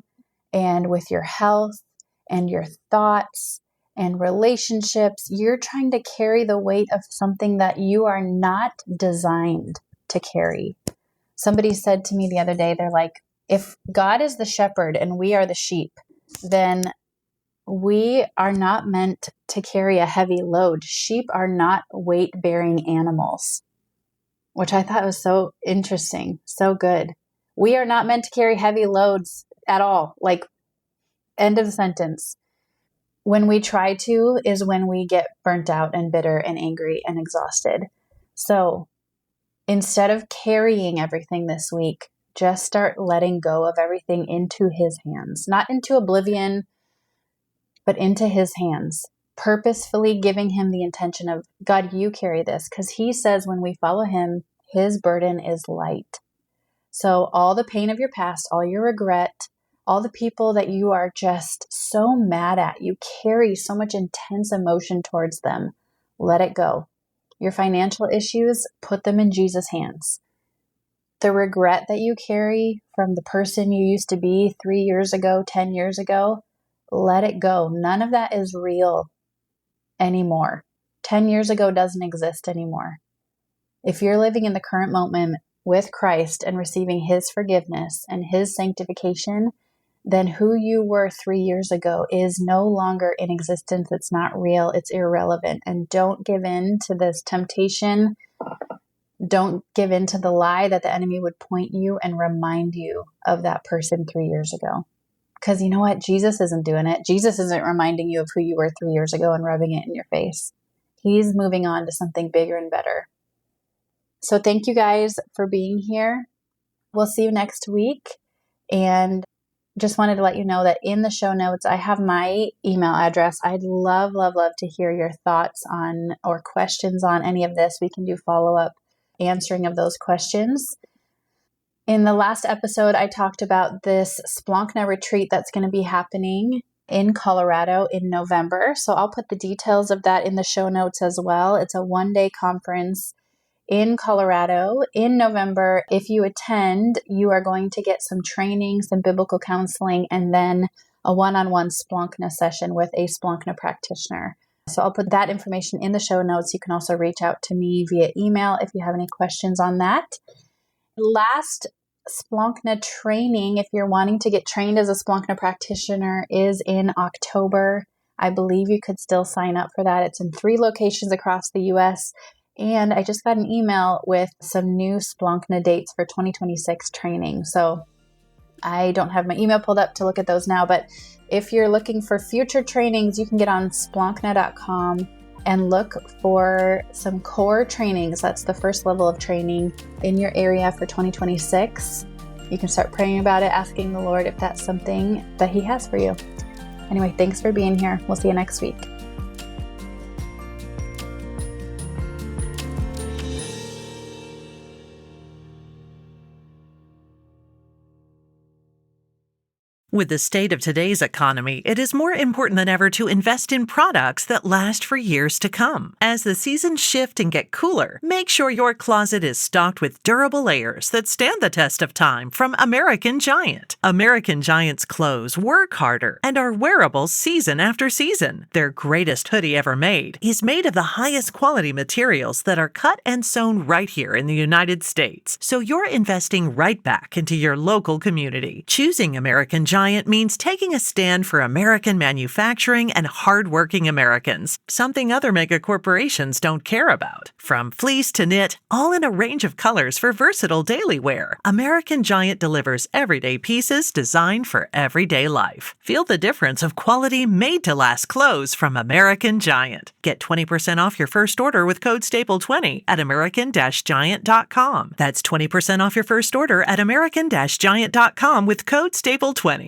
and with your health and your thoughts and relationships. You're trying to carry the weight of something that you are not designed to carry. Somebody said to me the other day, they're like, if God is the shepherd and we are the sheep, then we are not meant to carry a heavy load. Sheep are not weight-bearing animals, which I thought was so interesting, so good. We are not meant to carry heavy loads at all. Like, end of the sentence. When we try to is when we get burnt out and bitter and angry and exhausted. So instead of carrying everything this week, just start letting go of everything into his hands, not into oblivion, but into his hands, purposefully giving him the intention of, God, you carry this. Because he says when we follow him, his burden is light. So all the pain of your past, all your regret, all the people that you are just so mad at, you carry so much intense emotion towards them, let it go. Your financial issues, put them in Jesus' hands. The regret that you carry from the person you used to be 3 years ago, 10 years ago, let it go. None of that is real anymore. 10 years ago doesn't exist anymore. If you're living in the current moment with Christ and receiving his forgiveness and his sanctification, then who you were 3 years ago is no longer in existence. It's not real. It's irrelevant. And don't give in to this temptation. Don't give in to the lie that the enemy would point you and remind you of that person 3 years ago. Because you know what? Jesus isn't doing it. Jesus isn't reminding you of who you were 3 years ago and rubbing it in your face. He's moving on to something bigger and better. So thank you guys for being here. We'll see you next week. And just wanted to let you know that in the show notes, I have my email address. I'd love to hear your thoughts on or questions on any of this. We can do follow-up answering of those questions. In the last episode, I talked about this Splankna retreat that's going to be happening in Colorado in November. So I'll put the details of that in the show notes as well. It's a one-day conference in Colorado in November. If you attend, you are going to get some training, some biblical counseling, and then a one-on-one Splankna session with a Splankna practitioner. So I'll put that information in the show notes. You can also reach out to me via email if you have any questions on that. Last Splankna training, if you're wanting to get trained as a Splankna practitioner, is in October. I believe you could still sign up for that. It's in 3 locations across the U.S., and I just got an email with some new Splankna dates for 2026 training. So I don't have my email pulled up to look at those now, but if you're looking for future trainings, you can get on splankna.com and look for some core trainings. That's the first level of training in your area for 2026. You can start praying about it, asking the Lord if that's something that he has for you. Anyway, thanks for being here. We'll see you next week. With the state of today's economy, it is more important than ever to invest in products that last for years to come. As the seasons shift and get cooler, make sure your closet is stocked with durable layers that stand the test of time from American Giant. American Giant's clothes work harder and are wearable season after season. Their greatest hoodie ever made is made of the highest quality materials that are cut and sewn right here in the United States. So you're investing right back into your local community. Choosing American Giant means taking a stand for American manufacturing and hardworking Americans, something other mega corporations don't care about. From fleece to knit, all in a range of colors for versatile daily wear, American Giant delivers everyday pieces designed for everyday life. Feel the difference of quality made-to-last clothes from American Giant. Get 20% off your first order with code STAPLE20 at american-giant.com. That's 20% off your first order at american-giant.com with code STAPLE20.